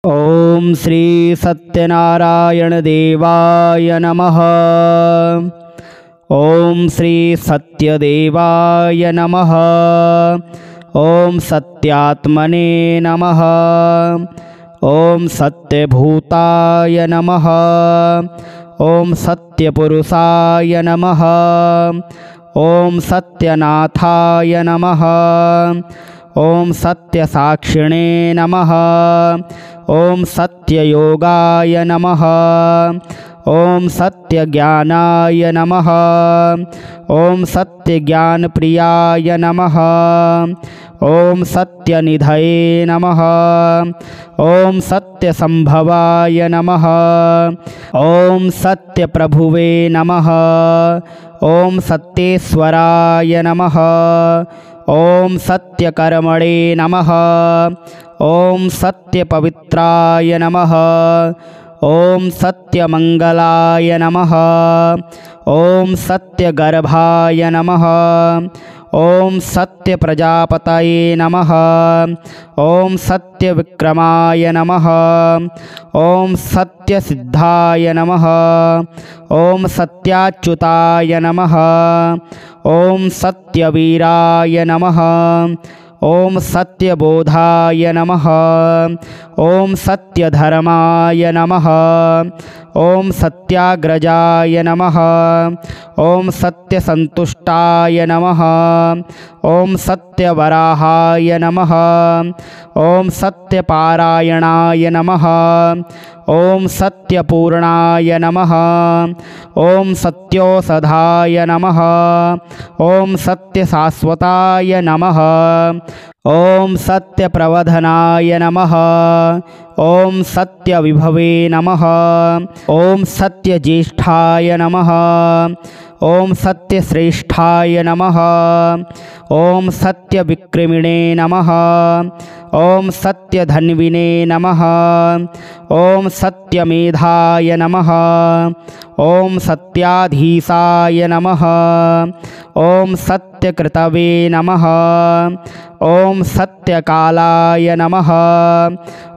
ओम श्री सत्यनारायण देवाय नमः। ओम श्री सत्यदेवाय नमः। ओम सत्यात्मने नमः। ओम सत्यभूताय नमः। ओम सत्यपुरुषाय नमः। ओम सत्यनाथाय नमः। ओम सत्यसाक्षिणे नमः। ओम सत्ययोगाय नमः। ओम सत्यज्ञानाय नमः। ओम सत्यज्ञानप्रियाय नमः। ओम सत्यनिधये नमः। ओम सत्यसंभवाय नमः। ओम सत्यप्रभुवे नमः। ओम सत्येश्वराय नमः। ओम सत्यकर्मणे नमः। ओम सत्यपवित्राय नमः। ओम सत्यमंगलाय नमः। ओम सत्यगर्भाय नमः। ओम सत्यप्रजापतये नमः। ओम सत्यविक्रमाय नमः। ओम सत्यसिद्धाय नमः। ओम सत्याच्युताय नमः। ओम सत्यवीराय नमः। ओम सत्यबोधाय नमः। ओम सत्यधर्माय नमः। ओम सत्याग्रजाय नमः। ओम सत्यसंतुष्टाय नमः। ओम सत्यवराहाय नमः। ओम सत्यपारायणाय नमः। ओम सत्यपूर्णाय नमः। ओम सत्योषधाय नमः। ओम सत्यशाश्वताय नमः। ओम सत्यप्रवधनाय नमः। ओम सत्यविभवे नमः। ओम सत्यज्येष्ठाय नमः। ओम सत्यश्रेष्ठाय नमः। ओम सत्यविक्रमिणे नमः। ओम सत्यधन्विने नमः। ओम सत्यमेधाय नमः। ओम सत्याधीशाय नमः। ओम सत्यकृतवे नमः। ओम सत्यकालाय नमः।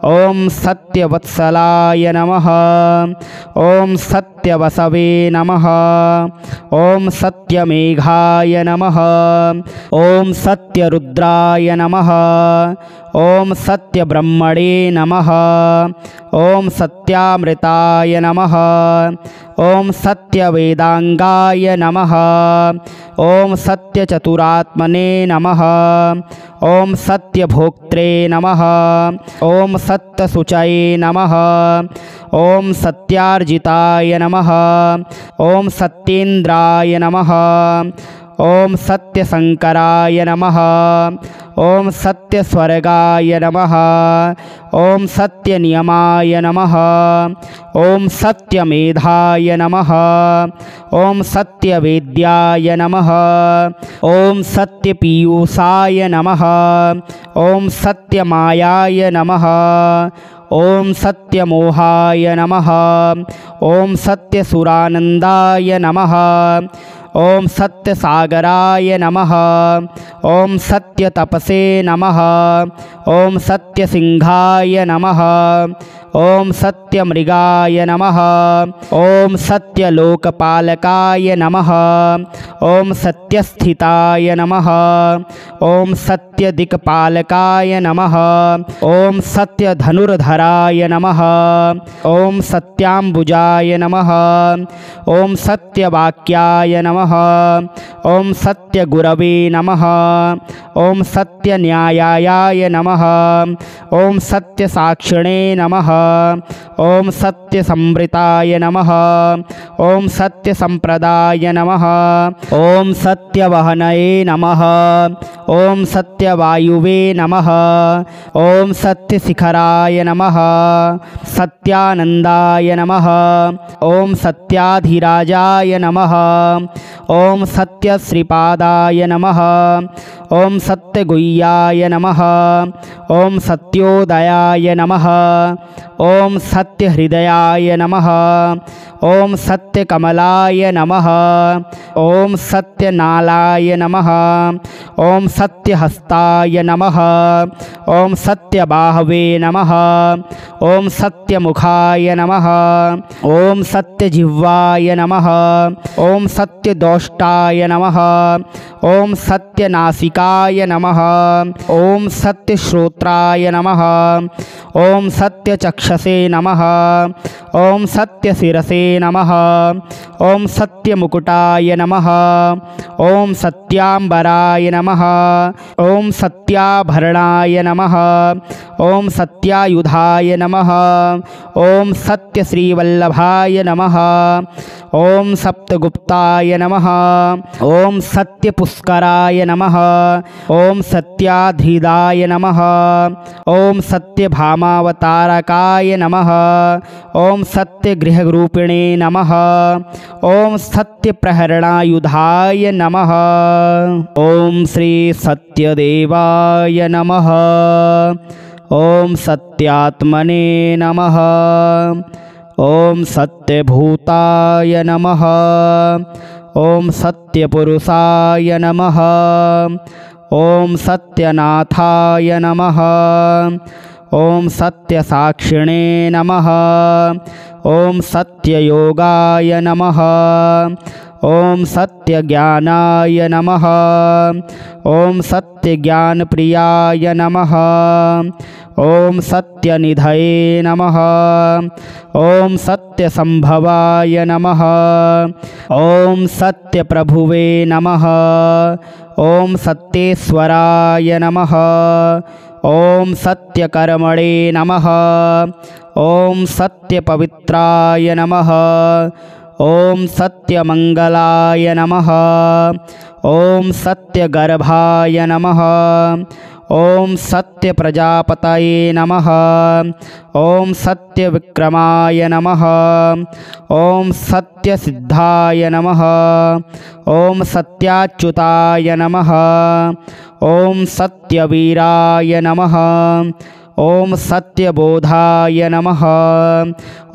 ओम सत्यवत्सलाय नमः। ओम सत्यवसवे नमः। ओम सत्यमेघाय नमः। ओम सत्यरुद्राय नमः। ओम सत्यब्रह्मणे नमः। ओम सत्यामृताय नमः। ओम सत्यवेदांगाय नमः। ओम सत्यचतुरात्मने नमः। ओम सत्यभोक्त्रे नमः। ओम सत्यशुचये नमः। ओम सत्यार्जिताय नमः। ओम सत्येन्द्राय नमः। ओम सत्यशंकराय नमः। ओम सत्यस्वर्गाय नमः। ओम सत्यनियमाय नमः। ओम सत्यमेधाय नमः। ओम सत्यवेद्याय नमः। ओम सत्यपीयूषाय नमः। ओम सत्यमायाय नमः। ओम सत्यमोहाय नमः। ओम सत्यसुरानंदाय नमः। ओम सत्यसागराय नमः। ओम सत्यतपसे नमः। ओम सत्यसिंहाय नमः। ओम सत्यमृगाय नमः। ओम सत्यलोकपालकाय नमः। ओम सत्यस्थिताय नमः। ओम सत्यदिक्पालकाय नमः। ओम सत्यधनुर्धराय नमः। ओम सत्याम्बुजाय नमः। ओम सत्यवाक्याय नमः। ओम सत्यगुरवे नमः। ओम सत्यन्यायाय नमः। ओम सत्यसाक्षिणे नमः। ओम सत्यसंवृताय नमः। ओम सत्यसंप्रदाय नमः। ओम सत्यवहनये नमः। ओम सत्यवायुवे नमः। ओम सत्यशिखराय नमः। सत्यानंदाय नमः। ओम सत्याधिराजाय नमः। ओम सत्यश्रीपादाय नमः। ॐ सत्यगुह्याय नमः। ॐ सत्योदयाय नमः। ॐ सत्यहृदयाय नमः। ॐ सत्यकमलाय नमः। ॐ सत्यनालाय नमः। ॐ सत्यहस्ताय नमः। ॐ सत्यबाहवे नमः। ॐ सत्यमुखाय नमः। ॐ सत्यजिह्वाय नमः। ॐ सत्यदोष्टाय नमः। ॐ सत्यनासिकाय नमः। ॐ सत्यश्रोत्राय नमः। ॐ सत्यचक्षसे नमः। ॐ सत्यशिरसे नमः। ॐ सत्यमुकुटाय नमः। ॐ सत्याम्बराय नमः। ॐ सत्याभरणाय नमः। ॐ सत्यायुधाय नमः। ॐ सत्यश्रीवल्लभाय नमः। ॐ सप्तगुप्ताय नमः। ॐ सत्यपुष्कराय नमः। ॐ सत्याधिदाय नमः। ॐ सत्यभामावतारकाय नमः। ॐ सत्यगृहरूपिणे नमः। ॐ सत्यप्रहरणायुधाय नमः। ॐ श्री सत्यदेवाय नमः। ॐ सत्यात्मने नमः। ॐ सत्यभूताय नमः। ॐ सत्यपुरुषाय नमः। ॐ सत्यनाथाय नमः। ॐ सत्यसाक्षिणे नमः। ॐ सत्ययोगाय नमः। ॐ सत्यज्ञानाय नमः। ॐ सत्यज्ञानप्रियाय नमः। ॐ सत्यनिधये नमः। ॐ सत्यसंभवाय नमः। ॐ सत्यप्रभुवे नमः। ॐ सत्येश्वराय नमः। ॐ सत्यकर्मणे नमः। ॐ सत्यपवित्राय नमः। ॐ सत्यमङ्गलाय नमः। ॐ सत्यगर्भाय नमः। ॐ सत्यप्रजापतये नमः। ॐ सत्यविक्रमाय नमः। ॐ सत्यसिद्धाय नमः। ॐ सत्याच्युताय नमः। ॐ सत्यवीराय नमः। ॐ सत्यबोधाय नमः।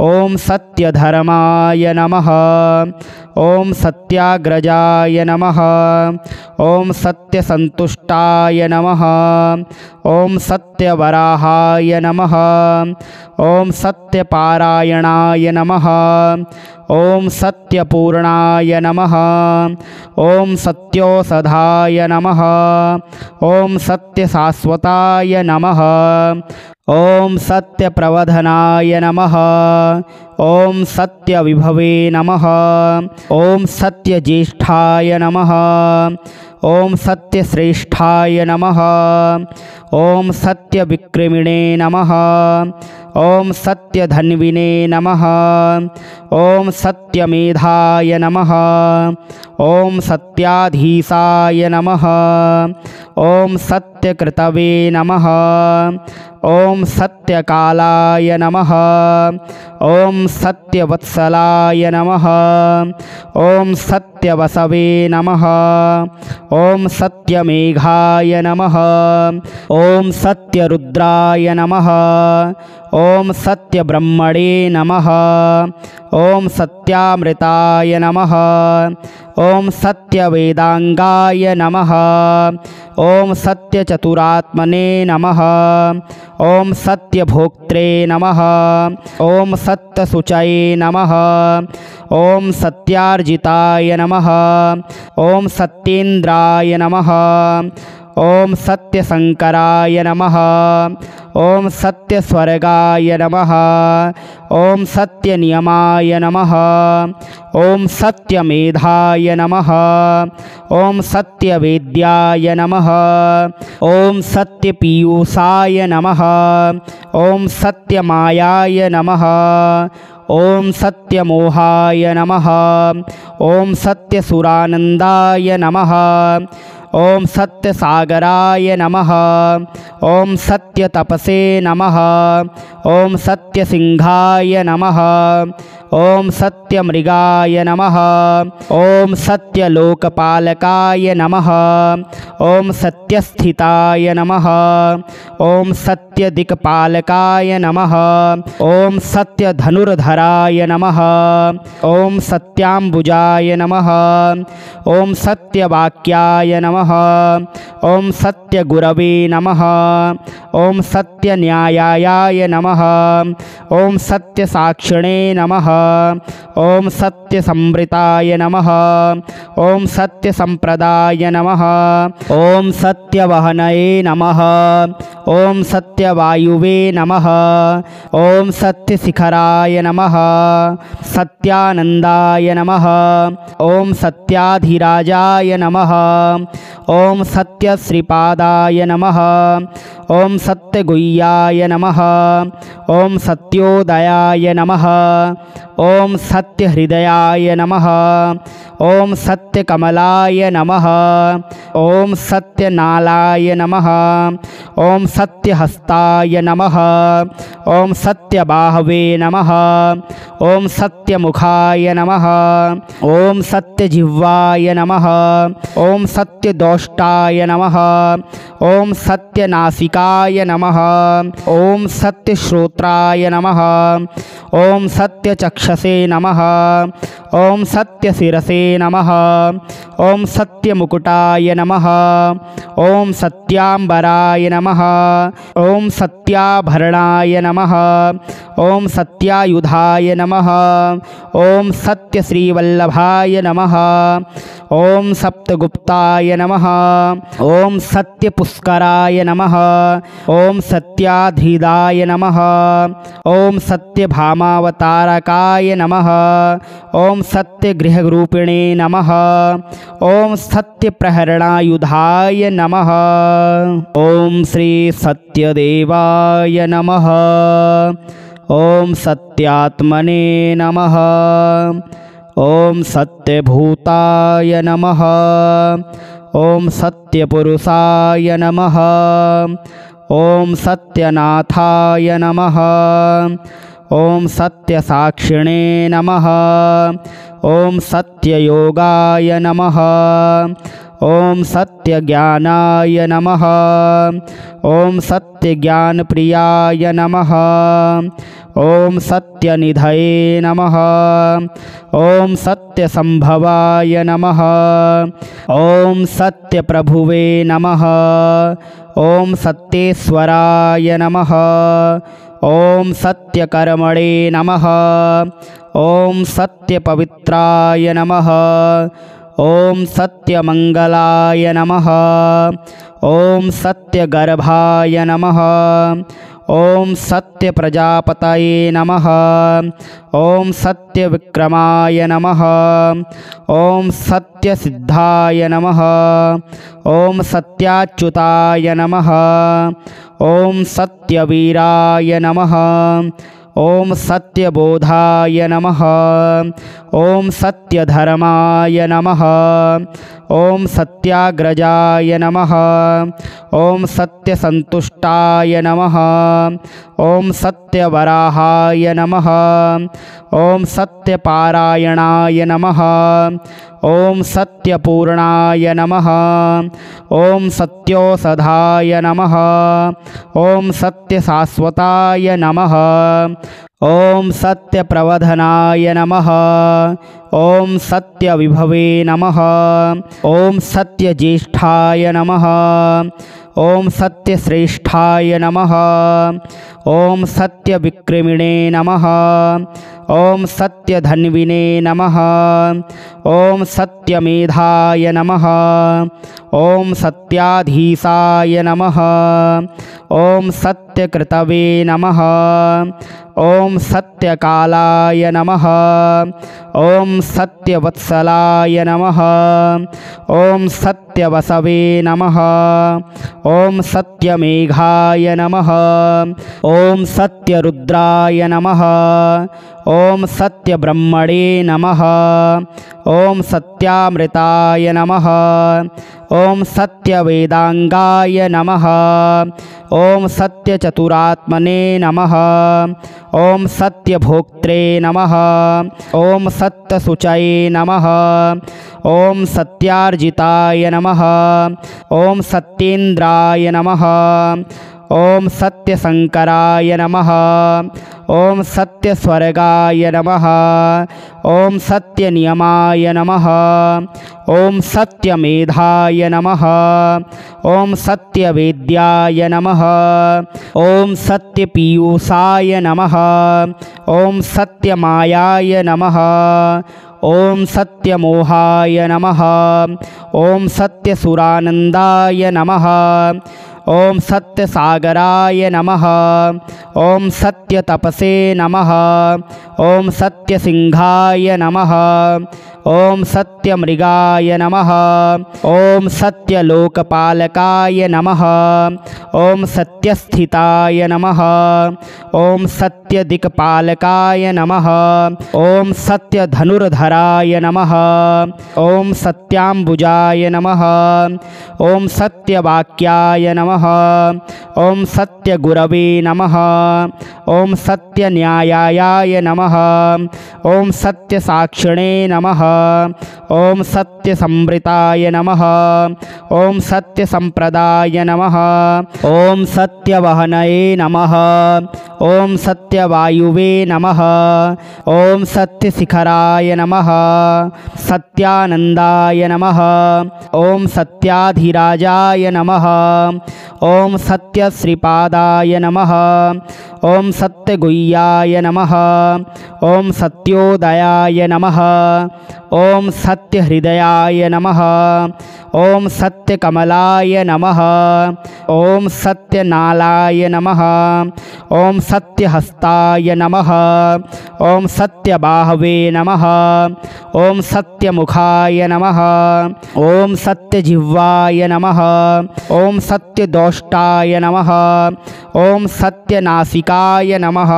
ॐ सत्यधर्माय नमः। ॐ सत्याग्रजाय नमः। ॐ सत्यसन्तुष्टाय नमः। ॐ सत्यवराहाय नमः। ॐ सत्यपारायणाय नमः। ॐ सत्यपूर्णाय नमः। ॐ सत्योषधाय नमः। ॐ सत्यशाश्वताय नमः। ॐ सत्यप्रवधनाय नमः। ॐ सत्यविभवे नमः। ॐ सत्यज्येष्ठाय नमः। ॐ सत्यश्रेष्ठाय नमः। ॐ सत्यविक्रमिणे नमः। ॐ सत्यधन्विने नमः। ॐ सत्यमेधाय नमः। ॐ सत्याधीशाय नमः। ॐ सत्यकृतवे नमः। ॐ सत्यकालाय नमः। ॐ सत्यवत्सलाय नमः। ॐ सत्यवसवे नमः। ॐ सत्यमेघाय नमः। ॐ सत्यरुद्राय नमः। ॐ सत्यब्रह्मणे नमः। ॐ सत्यामृताय नमः। ॐ सत्यवेदांगाय नमः। ॐ सत्यचतुरात्मने नमः। ॐ सत्यभोक्त्रे नमः। ॐ सत्यशुचये नमः। ॐ सत्यार्जिताय नमः। ॐ सत्येन्द्राय नमः। ॐ सत्यशंकराय नमः। ॐ सत्यस्वर्गाय नमः। ॐ सत्यनियमाय नमः। ॐ सत्यमेधाय नमः। ॐ सत्यवेद्याय नमः। ॐ सत्यपीयूषाय नमः। ॐ सत्यमायाय नमः। ॐ सत्यमोहाय नमः। ॐ सत्यसुरानन्दाय नमः। ॐ सत्यसागराय नमः। ॐ सत्यतपसे नमः। ॐ सत्यसिंहाय नमः। ॐ सत्यमृगाय नमः। ॐ सत्यलोकपालकाय नमः। ॐ सत्यस्थिताय नमः। ॐ सत्यदिक्पालकाय नमः। ॐ सत्यधनुर्धराय नमः। ॐ सत्याम्बुजाय नमः। ॐ सत्यवाक्याय नमः। ॐ सत्यगुरवे नमः। ॐ सत्यन्यायाय नमः। ॐ सत्यसाक्षिणे नमः। ॐ सत्यसंवृताय नमः। ॐ सत्यसंप्रदाय नमः। ॐ सत्यवहनये नमः। ॐ सत्यवायुवे नमः। ॐ सत्यशिखराय नमः। सत्यानन्दाय नमः। ॐ सत्याधिराजाय नमः। ॐ सत्यश्रीपादाय नमः। ॐ सत्यगुह्याय नमः। ॐ सत्योदयाय नमः। ॐ सत्यहृदयाय नमः। ॐ सत्यकमलाय नमः। ॐ सत्यनालाय नमः। ॐ सत्यहस्ताय नमः। ॐ सत्यबाहवे नमः। ॐ सत्यमुखाय नमः। ॐ सत्यजिह्वाय नमः। ॐ सत्यदोष्टाय नमः। ॐ सत्यनासिकाय नमः। ॐ सत्यश्रोत्राय नमः। ॐ सत्यचक्षसे नमः। ॐ सत्यशिरसे नमः। ॐ सत्यमुकुटाय नमः। ॐ सत्याम्बराय नमः। ॐ सत्याभरणाय नमः। ॐ सत्यायुधाय नमः। ॐ सत्यश्रीवल्लभाय नमः। ॐ सप्तगुप्ताय नमः। ॐ सत्यपुष्कराय नमः। ॐ सत्याधीदाय नमः। ॐ सत्यभामावतारकाय नमः। ॐ सत्यगृहरूपिणे नमः। ॐ सत्यप्रहरणायुधाय नमः। ॐ श्री सत्यदेवाय नमः। ॐ सत्यात्मने नमः। ॐ सत्यभूताय नमः। ॐ सत्यपुरुषाय नमः। ॐ सत्यनाथाय नमः। ॐ सत्यसाक्षिणे नमः। ॐ सत्ययोगाय नमः। ॐ सत्यज्ञानाय नमः। ॐ सत्यज्ञानप्रियाय नमः। ॐ सत्यनिधये नमः। ॐ सत्यसंभवाय नमः। ॐ सत्यप्रभुवे नमः। ॐ सत्येश्वराय नमः। ॐ सत्यकर्मणे नमः। ॐ सत्यपवित्राय नमः। ॐ सत्यमङ्गलाय नमः। ॐ सत्यगर्भाय नमः। ॐ सत्यप्रजापतये नमः। ॐ सत्यविक्रमाय नमः। ॐ सत्यसिद्धाय नमः। ॐ सत्याच्युताय नमः। ॐ सत्यवीराय नमः। ॐ सत्यबोधाय नमः। ॐ सत्यधर्माय नमः। ॐ सत्याग्रजाय नमः। ॐ सत्यसन्तुष्टाय नमः। ॐ सत्यवराहाय नमः। ॐ सत्यपारायणाय नमः। ॐ सत्यपूर्णाय नमः। ॐ सत्योषधाय नमः। ॐ सत्यशाश्वताय नमः। ॐ सत्यप्रवधनाय नमः। ॐ सत्यविभवे नमः। ॐ सत्यज्येष्ठाय नमः। ॐ सत्यश्रेष्ठाय नमः। ॐ सत्यविक्रमिणे नमः। ॐ सत्यधन्विने नमः। ॐ सत्यमेधाय नमः। ॐ सत्याधीशाय नमः। ॐ सत्यकृतवे नमः। ॐ सत्यकालाय नमः। ॐ सत्यवत्सलाय नमः। ॐ सत्यवसवे नमः। ॐ सत्यमेघाय नमः। ॐ सत्यरुद्राय नमः। ॐ सत्यब्रह्मणे नमः। ॐ सत्यामृताय नमः। ॐ सत्यवेदांगाय नमः। ॐ सत्यचतुरात्मने नमः। ॐ सत्यभोक्त्रे नमः। ॐ सत्यशुचये नमः। ॐ सत्यार्जिताय नमः। ॐ सत्येन्द्राय नमः। ॐ सत्यशंकराय नमः। ॐ सत्यस्वर्गाय नमः। ॐ सत्यनियमाय नमः। ॐ सत्यमेधाय नमः। ॐ सत्यवेद्याय नमः। ॐ सत्यपीयूषाय नमः। ॐ सत्यमायाय नमः। ॐ सत्यमोहाय नमः। ॐ सत्यसुरानन्दाय नमः। ॐ सत्यसागराय नमः। ॐ सत्यतपसे नमः। ॐ सत्यसिंहाय नमः। ॐ सत्यमृगाय नमः। ॐ सत्यलोकपालकाय नमः। ॐ सत्यस्थिताय नमः। ॐ सत्यदिक्पालकाय नमः। ॐ सत्यधनुर्धराय नमः। ॐ सत्याम्बुजाय नमः। ॐ सत्यवाक्याय नमः। ॐ सत्यगुरवे नमः। ॐ सत्यन्यायाय नमः। ॐ सत्यसाक्षिणे नमः। ॐ सत्यसंवृताय नमः। ॐ सत्यसंप्रदाय नमः। ॐ सत्यवहनये नमः। ॐ सत्यवायुवे नमः। ॐ सत्यशिखराय नमः। सत्यानन्दाय नमः। ॐ सत्याधिराजाय नमः। ॐ सत्यश्रीपादाय नमः। ॐ सत्यगुह्याय नमः। ॐ सत्योदयाय नमः। ॐ सत्यहृदयाय नमः। ॐ सत्यकमलाय नमः। ॐ सत्यनालाय नमः। ॐ सत्यहस्ताय नमः। ॐ सत्यबाहवे नमः। ॐ सत्यमुखाय नमः। ॐ सत्यजिह्वाय नमः। ॐ सत्यदोष्टाय नमः। ॐ सत्यनासिकाय नमः।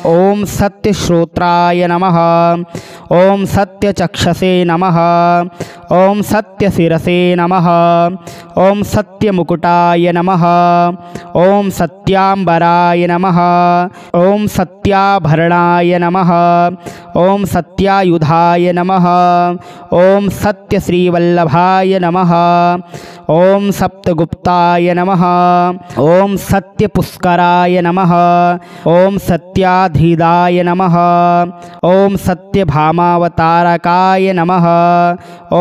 ॐ सत्यश्रोत्राय नमः। ॐ सत्यचक्षसे नमः। ॐ सत्यशिरसे नमः। ॐ सत्यमुकुटाय नमः। ॐ सत्याम्बराय नमः। ॐ सत्याभरणाय नमः। ॐ सत्यायुधाय नमः। ॐ सत्यश्रीवल्लभाय नमः। ॐ सप्तगुप्ताय नमः। ॐ सत्यपुष्कराय नमः। ॐ सत्याधिदाय नमः। ॐ सत्यभामावतारकाय नमः।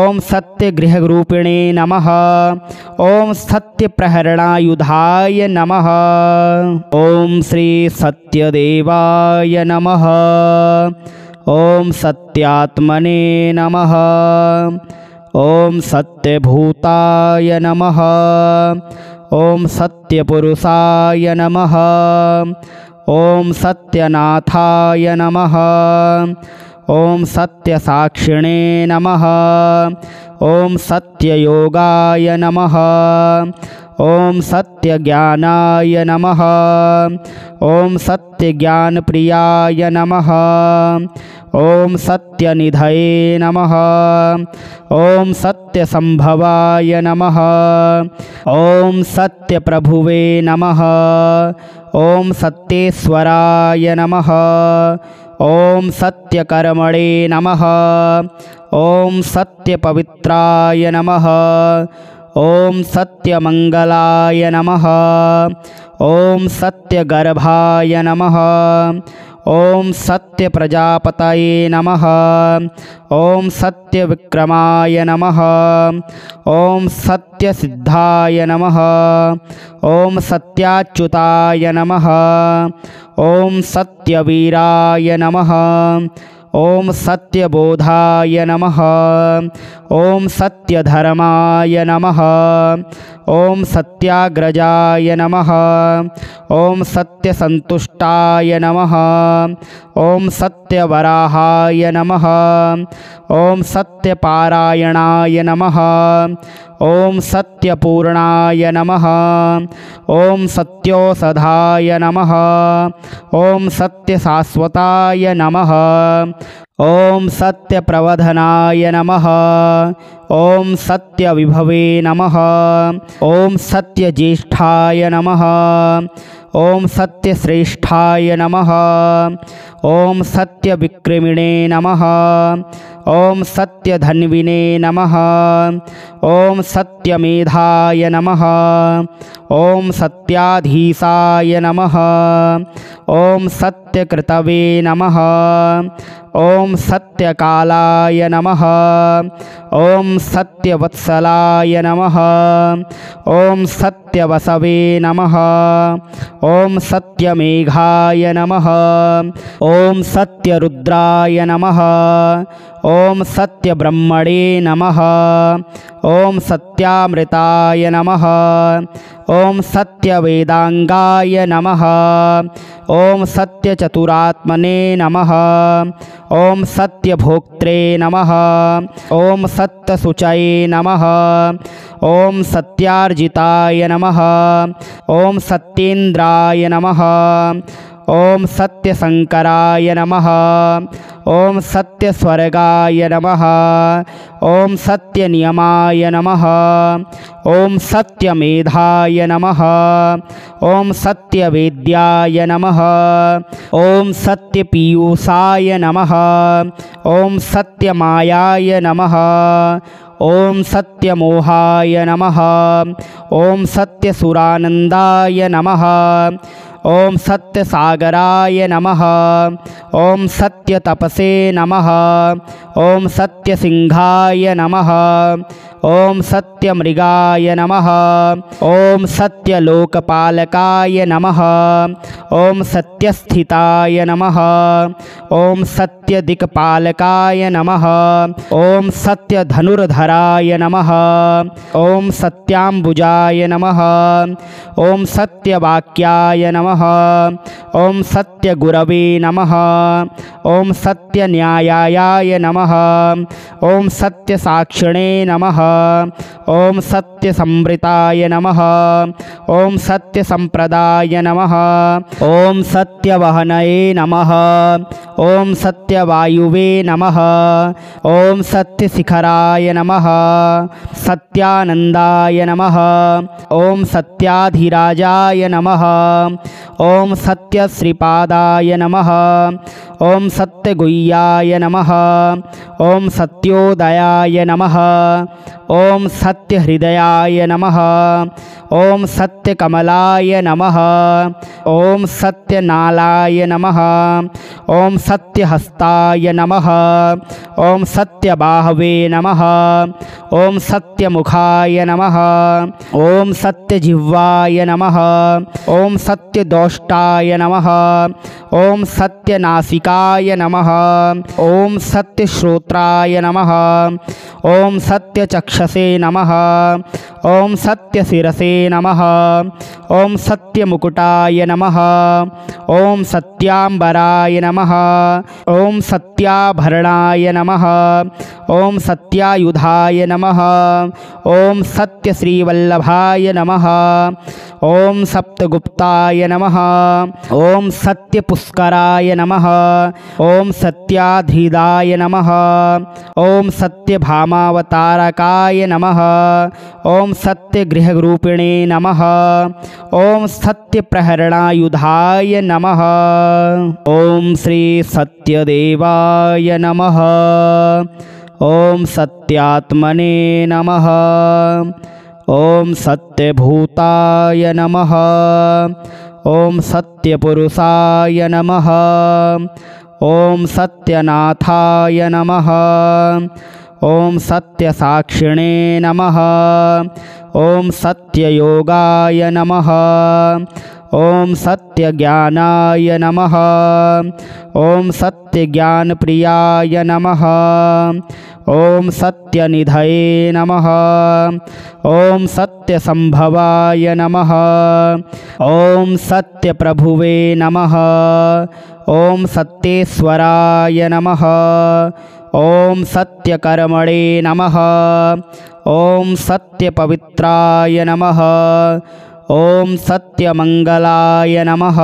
ॐ सत्यगृहरूपिणे नमः। ॐ सत्यप्रहरणायुधाय नमः। ॐ श्री सत्यदेवाय नमः। ॐ सत्यात्मने नमः। ॐ सत्यभूताय नमः। ॐ सत्यपुरुषाय नमः। ॐ सत्यनाथाय नमः। ॐ सत्यसाक्षिणे नमः। ॐ सत्ययोगाय नमः। ॐ सत्यज्ञानाय नमः। ॐ सत्यज्ञानप्रियाय नमः। ॐ सत्यनिधये नमः। ॐ सत्यसंभवाय नमः। ॐ सत्यप्रभुवे नमः। ॐ सत्येश्वराय नमः। ॐ सत्यकर्मणे नमः। ॐ सत्यपवित्राय नमः। ॐ सत्यमंगलाय नमः। ॐ सत्यगर्भाय नमः। ॐ सत्यप्रजापतये नमः। ॐ सत्यविक्रमाय नमः। ॐ सत्यसिद्धाय नमः। ॐ सत्याच्युताय नमः। ॐ सत्यवीराय नमः। ॐ सत्यबोधाय नमः। ॐ सत्यधर्माय नमः। ॐ सत्याग्रजाय नमः। ॐ सत्यसंतुष्टाय नमः। ॐ सत्यवराहाय नमः। ॐ सत्यपारायणाय नमः। ॐ सत्यपूर्णाय नमः। ॐ सत्योषधाय नमः। ॐ सत्यशाश्वताय नमः। ॐ सत्यप्रवधनाय नमः। ॐ सत्यविभवे नमः। ॐ सत्यज्येष्ठाय नमः। ॐ सत्यश्रेष्ठाय नमः। ॐ सत्यविक्रमिणे नमः। ॐ सत्यधन्विने नमः। ॐ सत्यमेधाय नमः। ॐ सत्याधीशाय नमः। ॐ सत्यकृतवे नमः। ॐ सत्यकालाय नमः। ॐ सत्यवत्सलाय नमः। ॐ सत्यवसवे नमः। ॐ सत्यमेघाय नमः। ॐ सत्यरुद्राय नमः। ॐ सत्यब्रह्मणे नमः। ॐ सत्यामृताय नमः। ॐ सत्यवेदांगाय नमः। ॐ सत्यचतुरात्मने नमः। ॐ सत्यभोक्त्रे नमः। ॐ सत्यशुचये नमः। ॐ सत्यार्जिताय नमः। ॐ सत्येन्द्राय नमः। ॐ सत्यशंकराय नमः। ॐ सत्यस्वर्गाय नमः। ॐ सत्यनियमाय नमः। ॐ सत्यमेधाय नमः। ॐ सत्यवेद्याय नमः। ॐ सत्यपीयूषाय नमः। ॐ सत्यमायाय नमः। ॐ सत्यमोहाय नमः। ॐ सत्यसुरानन्दाय नमः। ॐ सत्यसागराय नमः। ॐ सत्यतपसे नमः। ॐ सत्यसिंहाय नमः। ॐ सत्यमृगाय नमः। ॐ सत्यलोकपालकाय नमः। ॐ सत्यस्थिताय नमः। ॐ सत्यदिक्पालकाय नमः। ॐ सत्यधनुर्धराय नमः। ॐ सत्याम्बुजाय नमः। ॐ सत्यवाक्याय नमः। ॐ सत्यगुरवे नमः। ॐ सत्यन्यायाय नमः। ॐ सत्यसाक्षिणे नमः। ॐ सत्यसंवृताय नमः। ॐ सत्यसंप्रदाय नमः। ॐ सत्यवहनये नमः। ॐ सत्यवायुवे नमः। ॐ सत्यशिखराय नमः। सत्यानन्दाय नमः। ॐ सत्याधिराजाय नमः। ॐ सत्यश्रीपादाय नमः। ॐ सत्यगुह्याय नमः। ॐ सत्योदयाय नमः। ॐ सत्यहृदयाय नमः। ॐ सत्यकमलाय नमः। ॐ सत्यनालाय नमः। ॐ सत्यहस्ताय नमः। ॐ सत्यबाहवे नमः। ॐ सत्यमुखाय नमः। ॐ सत्यजिह्वाय नमः। ॐ सत्यदोष्टाय नमः। ॐ सत्यनासिकाय नमः। ॐ सत्यश्रोत्राय नमः। ॐ सत्यचक्षसे नमः। ॐ सत्यशिरसे नमः। ॐ सत्यमुकुटाय नमः। ॐ सत्याम्बराय नमः। ॐ सत्याभरणाय नमः। ॐ सत्यायुधाय नमः। ॐ सत्यश्रीवल्लभाय नमः। ॐ सप्तगुप्ताय नमः। ॐ सत्यपुष्कराय नमः। ॐ सत्याधिदाय नमः। ॐ सत्यभामावतारकाय नमः। ॐ सत्यगृहरूपिणे नमः। ॐ सत्यप्रहरणायुधाय नमः। ॐ श्री सत्यदेवाय नमः। ॐ सत्यात्मने नमः। ॐ सत्यभूताय नमः। ॐ सत्यपुरुषाय नमः। ॐ सत्यनाथाय नमः। ॐ सत्यसाक्षिणे नमः। ॐ सत्ययोगाय नमः। ॐ सत्यज्ञानाय नमः। ॐ सत्यज्ञानप्रियाय नमः। ॐ सत्यनिधये नमः। ॐ सत्यसंभवाय नमः। ॐ सत्यप्रभुवे नमः। ॐ सत्येश्वराय नमः। ॐ सत्यकर्मणे नमः। ॐ सत्यपवित्राय नमः। ॐ सत्यमङ्गलाय नमः।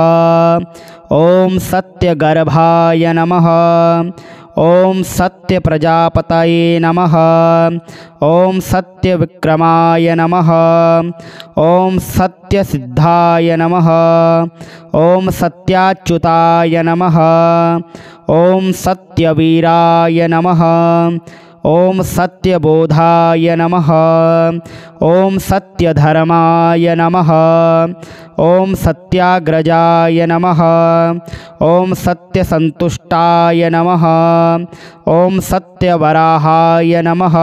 ॐ सत्यगर्भाय नमः। ॐ सत्यप्रजापतये नमः। ॐ सत्यविक्रमाय नमः। ॐ सत्यसिद्धाय नमः। ॐ सत्याच्युताय नमः। ॐ सत्यवीराय नमः। ॐ सत्यबोधाय नमः। ॐ सत्यधर्माय नमः। ॐ सत्याग्रजाय नमः। ॐ सत्यसन्तुष्टाय नमः। ॐ सत्यवराहाय नमः।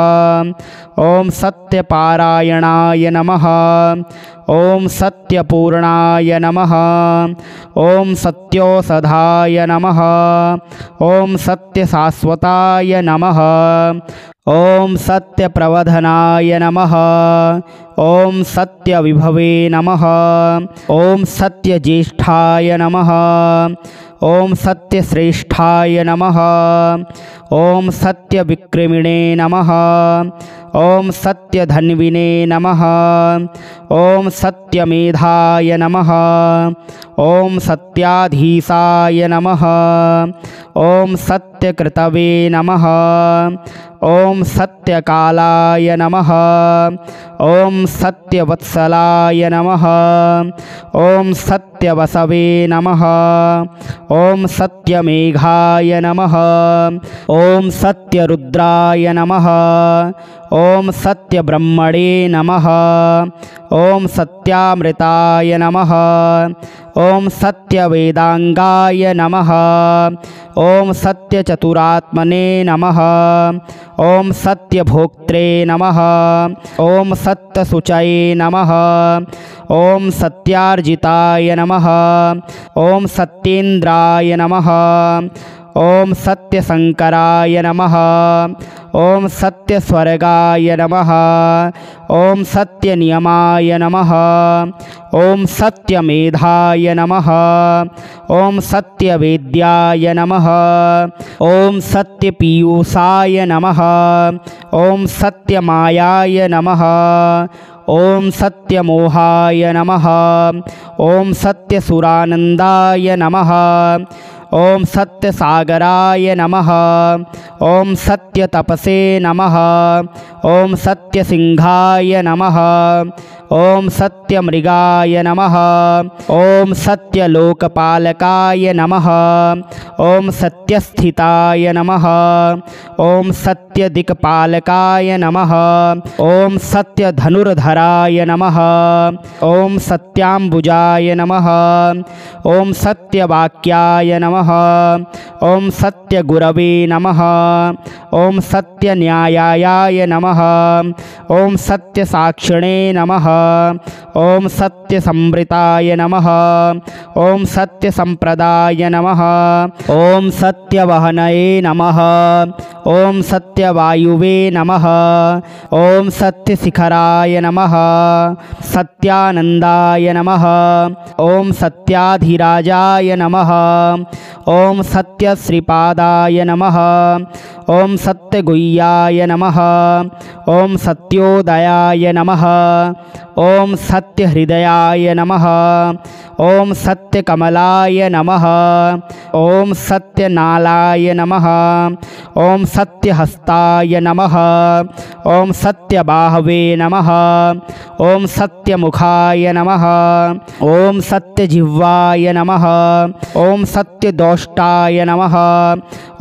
ॐ सत्यपारायणाय नमः। ॐ सत्यपूर्णाय नमः। ॐ सत्योषधाय नमः। ॐ सत्यशाश्वताय नमः। ॐ सत्यप्रवधनाय नमः। ॐ सत्यविभवे नमः। ॐ सत्यज्येष्ठाय नमः। ॐ सत्यश्रेष्ठाय नमः। ॐ सत्यविक्रमिणे नमः। ॐ सत्यधन्विने नमः। ॐ सत्यमेधाय नमः। ॐ सत्याधीशाय नमः। ॐ सत्यकृतवे नमः। ॐ सत्यकालाय नमः। ॐ सत्यवत्सलाय नमः। ॐ सत्यवसवे नमः। ॐ सत्यमेघाय नमः। ॐ सत्यरुद्राय नमः। ॐ सत्यब्रह्मणे नमः। ॐ सत्यामृताय नमः। ॐ सत्यवेदांगाय नमः। ॐ सत्यचतुरात्मने नमः। ॐ सत्यभोक्त्रे नमः। ॐ सत्यशुचये नमः। ॐ सत्यार्जिताय नमः। ॐ सत्येन्द्राय नमः। ॐ सत्यशंकराय नमः। ॐ सत्यस्वर्गाय नमः। ॐ सत्यनियमाय नमः। ॐ सत्यमेधाय नमः। ॐ सत्यवेद्याय नमः। ॐ सत्यपीयूषाय नमः। ॐ सत्यमायाय नमः। ॐ सत्यमोहाय नमः। ॐ सत्यसुरानन्दाय नमः। ॐ सत्यसागराय नमः। ॐ सत्यतपसे नमः। ॐ सत्यसिंहाय नमः। ॐ सत्यमृगाय नमः। ॐ सत्यलोकपालकाय नमः। ॐ सत्यस्थिताय नमः। ॐ सत्यदिक्पालकाय नमः। ॐ सत्यधनुर्धराय नमः। ॐ सत्याम्बुजाय नमः। ॐ सत्यवाक्याय नमः। ॐ सत्यगुरवे नमः। ॐ सत्यन्यायाय नमः। ॐ सत्यसाक्षिणे नमः। ॐ सत्यसंवृताय नमः। ॐ सत्यसंप्रदाय नमः। ॐ सत्यवहनये नमः। ॐ सत्यवायुवे नमः। ॐ सत्यशिखराय नमः। सत्यानन्दाय नमः। ॐ सत्याधिराजाय नमः। ॐ सत्यश्रीपादाय नमः। ॐ सत्यगुह्याय नमः। ॐ सत्योदयाय नमः। ॐ सत्यहृदयाय नमः। ॐ सत्यकमलाय नमः। ॐ सत्यनालाय नमः। ॐ सत्यहस्ताय नमः। ॐ सत्यबाहवे नमः। ॐ सत्यमुखाय नमः। ॐ सत्यजिह्वाय नमः। ॐ सत्यदोष्टाय नमः।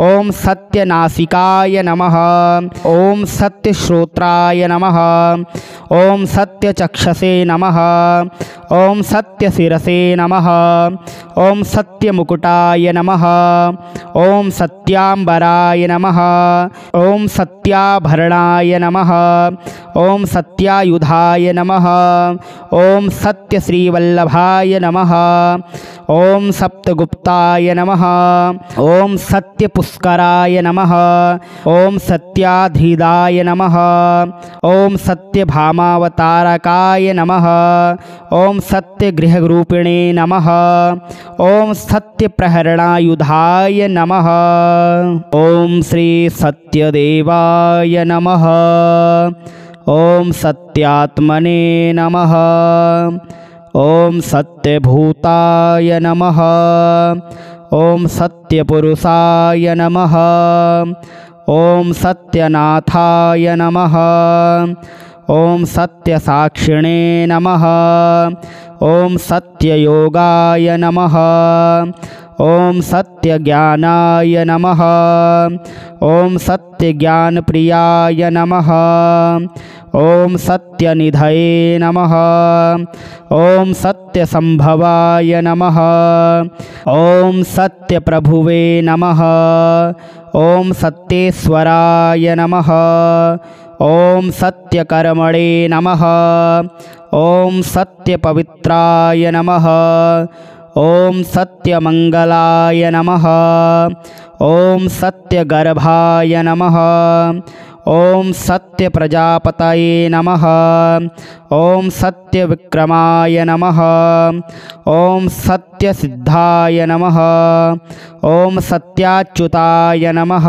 ॐ सत्यनासिकाय नमः। ॐ सत्यश्रोत्राय नमः। ॐ सत्यचक्षसे नमः। ॐ सत्यशिरसे नमः। ॐ सत्यमुकुटाय नमः। ॐ सत्याम्बराय नमः। ॐ सत्याभरणाय नमः। ॐ सत्यायुधाय नमः। ॐ सत्यश्रीवल्लभाय नमः। ॐ सप्तगुप्ताय नमः। ॐ सत्यपुष्कराय नमः। ॐ सत्याधिदाय नमः। ॐ सत्यभामावतारकाय नमः। ॐ सत्यगृहरूपिणे नमः। ॐ सत्यप्रहरणायुधाय नमः। ॐ श्री सत्यदेवाय नमः। ॐ सत्यात्मने नमः। ॐ सत्यभूताय नमः। ॐ सत्यपुरुषाय नमः। ॐ सत्यनाथाय नमः। ॐ सत्यसाक्षिणे नमः। ॐ सत्ययोगाय नमः। ॐ सत्यज्ञानाय नमः। ॐ सत्यज्ञानप्रियाय नमः। ॐ सत्यनिधये नमः। ॐ सत्यसंभवाय नमः। ॐ सत्यप्रभुवे नमः। ॐ सत्येश्वराय नमः। ॐ सत्यकर्मणे नमः। ॐ सत्यपवित्राय नमः। ॐ सत्यमङ्गलाय नमः। ॐ सत्यगर्भाय नमः। ॐ सत्यप्रजापतये नमः। ॐ सत्यविक्रमाय नमः। ॐ सत्यसिद्धाय नमः। ॐ सत्याच्युताय नमः।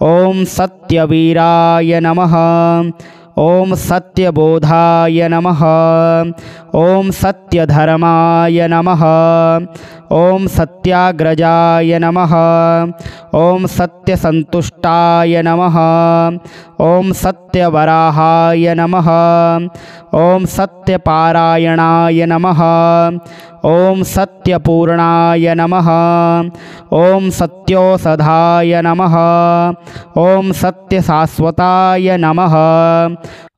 ॐ सत्यवीराय नमः। ॐ सत्यबोधाय नमः। ॐ सत्यधर्माय नमः। ॐ सत्याग्रजाय नमः। ॐ सत्यसन्तुष्टाय नमः। ॐ सत्यवराहाय नमः। ॐ सत्यपारायणाय नमः। ॐ सत्यपूर्णाय नमः। ॐ सत्योषधाय नमः। ॐ सत्यशाश्वताय नमः।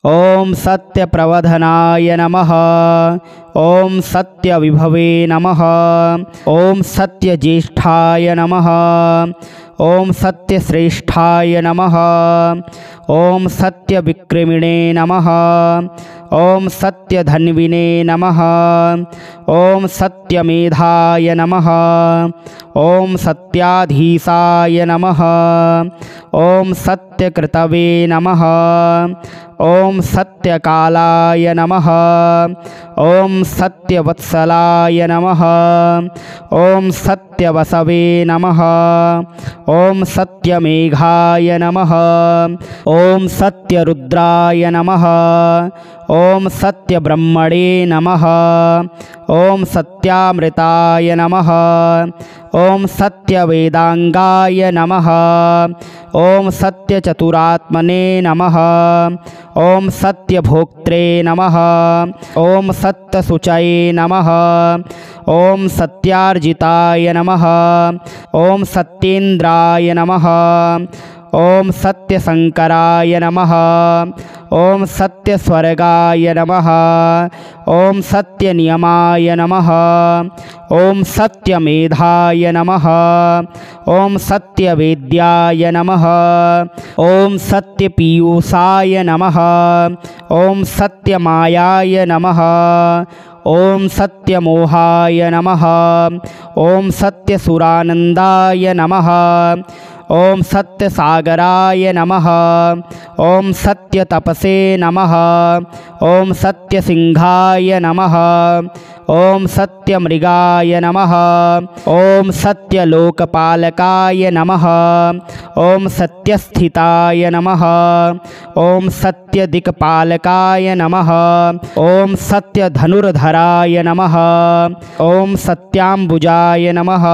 ॐ सत्यप्रवधनाय नमः। ॐ सत्यविभवे नमः। ॐ सत्यज्येष्ठाय नमः। ॐ सत्यश्रेष्ठाय नमः। ॐ सत्यविक्रमिणे नमः। ॐ सत्यधन्विने नमः। ॐ सत्यमेधाय नमः। ॐ सत्याधीशाय नमः। ॐ सत्यकृतवे नमः। ॐ सत्यकालाय नमः। ॐ सत्यवत्सलाय नमः। ॐ सत्यवसवे नमः। ॐ सत्यमेघाय नमः। ॐ सत्यरुद्राय नमः। ॐ सत्यब्रह्मणे नमः। ॐ सत्यामृताय नमः। ॐ सत्यवेदांगाय नमः। ॐ सत्यचतुरात्मने नमः। ॐ सत्यभोक्त्रे नमः। ॐ सत्यशुचये नमः। ॐ सत्यार्जिताय नमः। ॐ सत्येन्द्राय नमः। ॐ सत्यशंकराय नमः। ॐ सत्यस्वर्गाय नमः। ॐ सत्यनियमाय नमः। ॐ सत्यमेधाय नमः। ॐ सत्यवेद्याय नमः। ॐ सत्यपीयूषाय नमः। ॐ सत्यमायाय नमः। ॐ सत्यमोहाय नमः। ॐ सत्यसुरानन्दाय नमः। ॐ सत्यसागराय नमः। ॐ सत्यतपसे नमः। ॐ सत्यसिंहाय नमः। ॐ सत्यमृगाय नमः। ॐ सत्यलोकपालकाय नमः। ॐ सत्यस्थिताय नमः। ॐ सत्यदिक्पालकाय नमः। ॐ सत्यधनुर्धराय नमः। ॐ सत्याम्बुजाय नमः।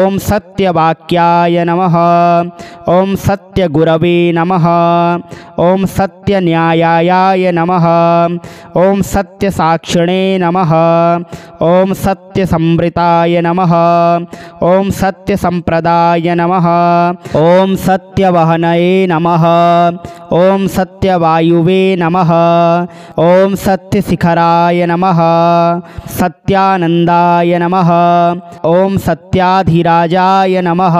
ॐ सत्यवाक्याय नमः। ॐ सत्यगुरवे नमः। ॐ सत्यन्यायाय नमः। ॐ सत्यसाक्षिणे नमः। ॐ सत्य सत्यसंवृताय नमः। ॐ सत्यसंप्रदाय नमः। ॐ सत्यवहनये नमः। ॐ सत्यवायुवे नमः। ॐ सत्यशिखराय नमः। सत्यानन्दाय नमः। ॐ सत्याधिराजाय नमः।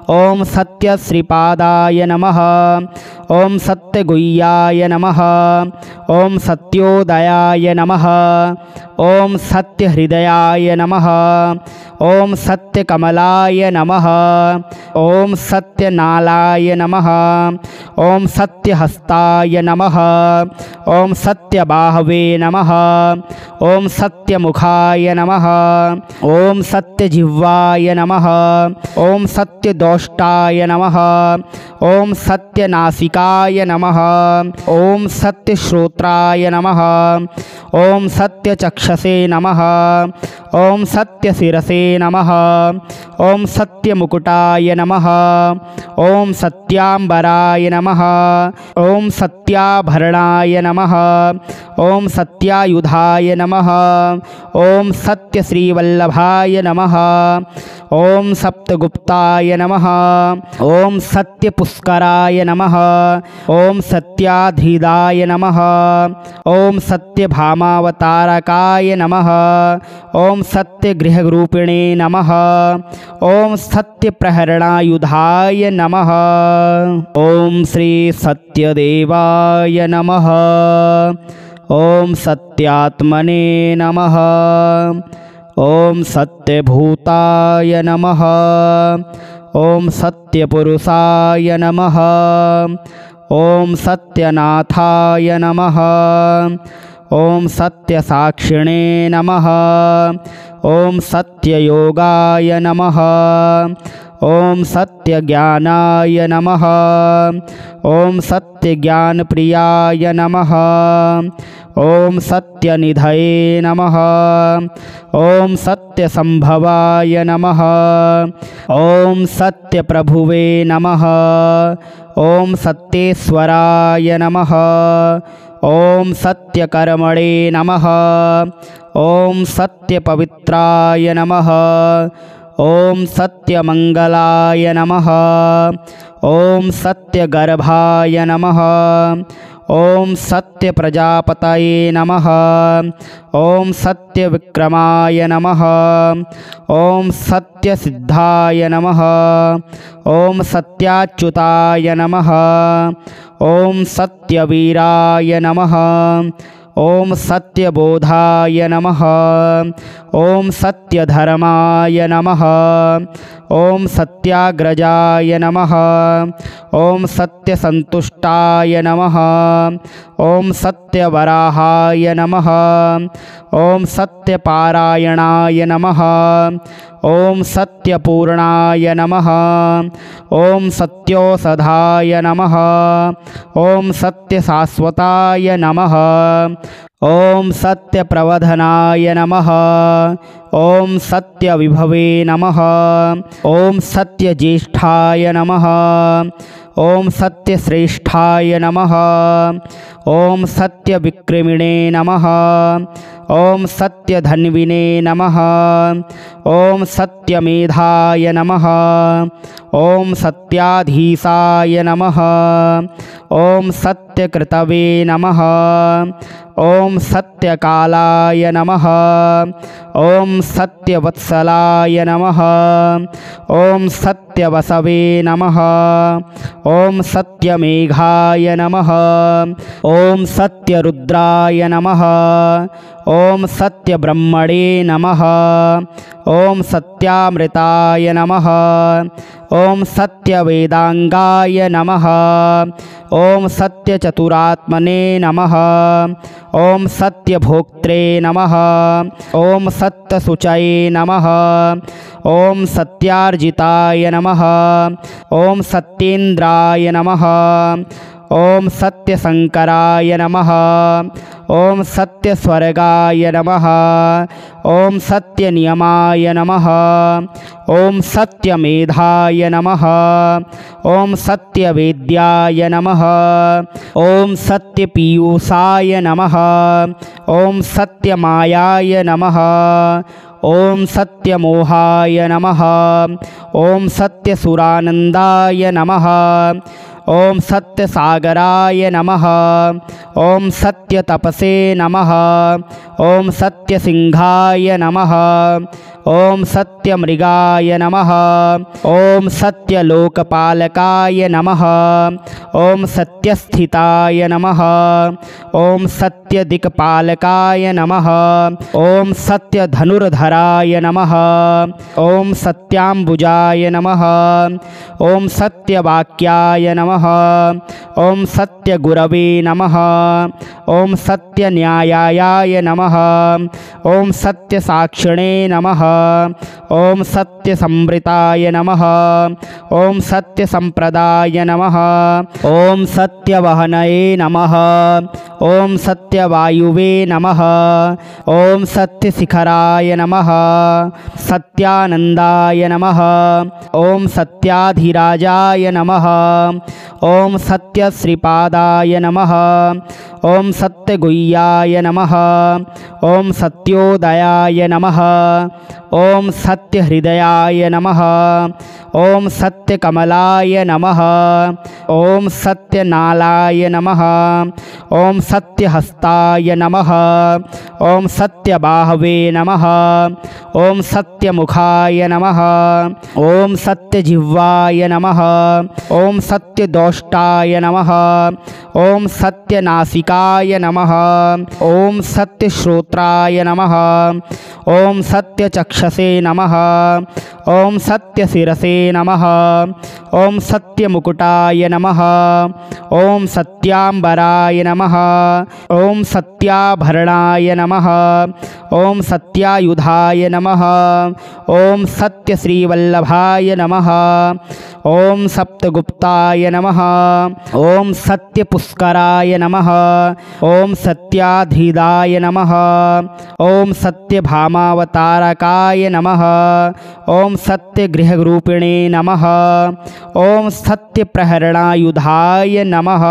ॐ सत्यश्रीपादाय नमः। ॐ सत्यगुह्याय नमः। ॐ सत्योदयाय नमः। ॐ सत्यहृदयाय नमः। ॐ सत्यकमलाय नमः। ॐ सत्यनालाय नमः। ॐ सत्यहस्ताय नमः। ॐ सत्यबाहवे नमः। ॐ सत्यमुखाय नमः। ॐ सत्यजिह्वाय नमः। ॐ सत्यदोष्टाय नमः। ॐ सत्यनासिकाय नमः। ॐ सत्यश्रोत्राय नमः। ॐ सत्यचक्षसे नमः। ॐ सत्यशिरसे नमः। ॐ सत्यमुकुटाय नमः। ॐ सत्याम्बराय नमः। ॐ सत्याभरणाय नमः। ॐ सत्यायुधाय नमः। ॐ सत्यश्रीवल्लभाय नमः। ॐ सप्तगुप्ताय नमः। ॐ सत्यपुष्कराय नमः। ॐ सत्याधिदाय नमः। ॐ सत्यभामावतारकाय नमः। ॐ सत्यगृहरूपिणे नमः। ॐ सत्यप्रहरणायुधाय नमः। ॐ श्री सत्यदेवाय नमः। ॐ सत्यात्मने नमः। ॐ सत्यभूताय नमः। ॐ सत्यपुरुषाय नमः। ॐ सत्यनाथाय नमः। ॐ सत्यसाक्षिणे नमः। ॐ सत्ययोगाय नमः। ॐ सत्यज्ञानाय नमः। ॐ सत्यज्ञानप्रियाय नमः। ॐ सत्यनिधये नमः। ॐ सत्यसंभवाय नमः। ॐ सत्यप्रभुवे नमः। ॐ सत्येश्वराय नमः। ॐ सत्यकर्मणे नमः। ॐ सत्यपवित्राय नमः। ॐ सत्यमङ्गलाय नमः। ॐ सत्यगर्भाय नमः। ॐ सत्यप्रजापतये नमः। ॐ सत्यविक्रमाय नमः। ॐ सत्यसिद्धाय नमः। ॐ सत्याच्युताय नमः। ॐ सत्यवीराय नमः। ॐ सत्यबोधाय नमः। ॐ सत्यधर्माय नमः। ॐ सत्याग्रजाय नमः। ॐ सत्यसन्तुष्टाय नमः। ॐ सत्यवराहाय नमः। ॐ सत्यपारायणाय नमः। ॐ सत्यपूर्णाय नमः। ॐ सत्योषधाय नमः। ॐ सत्यशाश्वताय नमः। ॐ सत्यप्रवधनाय नमः। ॐ सत्यविभवे नमः। ॐ सत्यज्येष्ठाय नमः। ॐ सत्यश्रेष्ठाय नमः। ॐ सत्यविक्रमिणे नमः। ॐ सत्यधन्विने नमः। ॐ सत्यमेधाय नमः। ॐ सत्याधीशाय नमः। ॐ सत्यकृतवे नमः। ॐ सत्यकालाय नमः। ॐ सत्यवत्सलाय नमः। ॐ सत्यवसवे नमः। ॐ सत्यमेघाय नमः। ॐ सत्यरुद्राय नमः। ॐ सत्यब्रह्मणे नमः। ॐ सत्यामृताय नमः। ॐ सत्यवेदांगाय नमः। ॐ सत्यचतुरात्मने नमः। ॐ सत्यभोक्त्रे नमः। ॐ सत्यशुचये नमः। ॐ सत्यार्जिताय नमः। ॐ सत्येन्द्राय नमः। ॐ सत्यशंकराय नमः। ॐ सत्यस्वर्गाय नमः। ॐ सत्यनियमाय नमः। ॐ सत्यमेधाय नमः। ॐ सत्यवेद्याय नमः। ॐ सत्यपीयूषाय नमः। ॐ सत्यमायाय नमः। ॐ सत्यमोहाय नमः। ॐ सत्यसुरानन्दाय नमः। ॐ सत्यसागराय नमः। ॐ सत्यतपसे नमः। ॐ सत्यसिंहाय नमः। ॐ सत्यमृगाय नमः। ॐ सत्यलोकपालकाय नमः। ॐ सत्यस्थिताय नमः। ॐ सत्यदिक्पालकाय नमः। ॐ सत्यधनुर्धराय नमः। ॐ सत्याम्बुजाय नमः। ॐ सत्यवाक्याय नमः। ॐ सत्यगुरवे नमः। ॐ सत्यन्यायाय नमः। ॐ सत्यसाक्षिणे नमः। ॐ सत्यसंवृताय नमः। ॐ सत्यसंप्रदाय नमः। ॐ सत्यवहनये नमः। ॐ सत्यवायुवे नमः। ॐ सत्यशिखराय नमः। सत्यानन्दाय नमः। ॐ सत्याधिराजाय नमः। ॐ सत्यश्रीपादाय नमः। ॐ सत्यगुह्याय नमः। ॐ सत्योदयाय नमः। ॐ सत्यहृदयाय नमः। ॐ सत्यकमलाय नमः। ॐ सत्यनालाय नमः। ॐ सत्यहस्ताय नमः। ॐ सत्यबाहवे नमः। ॐ सत्यमुखाय नमः। ॐ सत्यजिह्वाय नमः। ॐ सत्यदोष्टाय नमः। ॐ सत्यनासिकाय नमः। ॐ सत्यश्रोत्राय नमः। ॐ सत्यचक्षसे नमः। ॐ सत्यशिरसे नमः। ॐ सत्यमुकुटाय नमः। ॐ सत्याम्बराय नमः। ॐ सत्याभरणाय नमः। ॐ सत्यायुधाय नमः। ॐ सत्यश्रीवल्लभाय नमः। ॐ सप्तगुप्ताय नमः। ॐ सत्यपुष्कराय नमः। ॐ सत्याधीदाय नमः। ॐ सत्यभामावतारकाय नमः। ॐ सत्यगृहरूपिणे नमः। ॐ सत्यप्रहरणायुधाय नमः।